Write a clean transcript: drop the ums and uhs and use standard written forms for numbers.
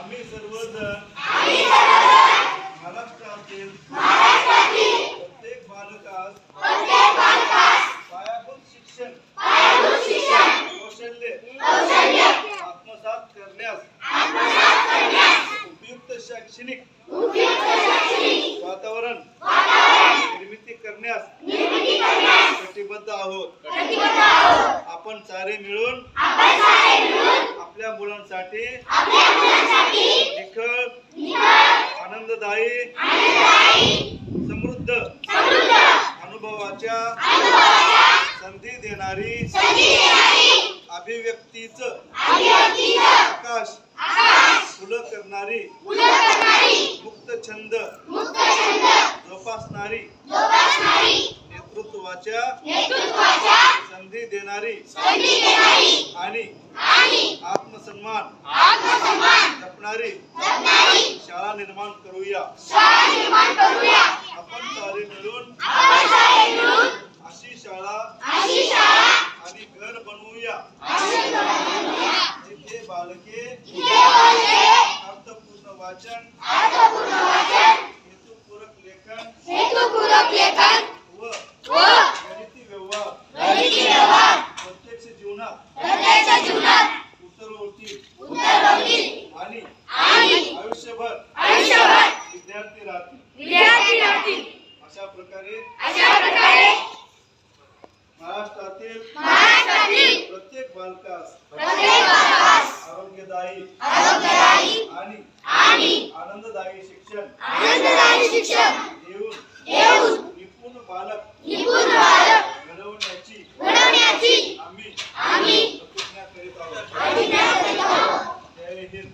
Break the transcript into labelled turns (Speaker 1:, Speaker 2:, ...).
Speaker 1: आम्ही सर्वजण महाराष्ट्रातील प्रत्येक बालकास पायाभूत शिक्षण कौशल्य आत्मसात करण्यास उपयुक्त शैक्षणिक वातावरण निर्मिती करण्यास कटिबद्ध आहोत। आपण सारे मिळून आपल्या मुलांसाठी निखळ आनंददायी समृद्ध अनुभवाच्या संधी देणारी अभिव्यक्तीचं आकाश खुलं करणारी मुक्त छंद जोपासणारी नेतृत्वाच्या संधी देणारी आणि आत्मसन्मान जपणारी शाळा निर्माण करूया। आपण सारे मिळून अशी शाळा आणि घर बनवूया जिथे बालके अर्थपूर्ण वाचन हेतुपूरक लेखन व गणिती व्यवहार प्रत्यक्ष जीवनात उतरवतील आणि आयुष्यभर विद्यार्थी राहतील। अशा प्रकारे महाराष्ट्रातील प्रत्येक बालकास आरोग्यदायी आणि आनंददायी शिक्षण देऊन निपुण बालक घडवण्याची आम्ही प्रतिज्ञा करीत आहोत। जय हिंद।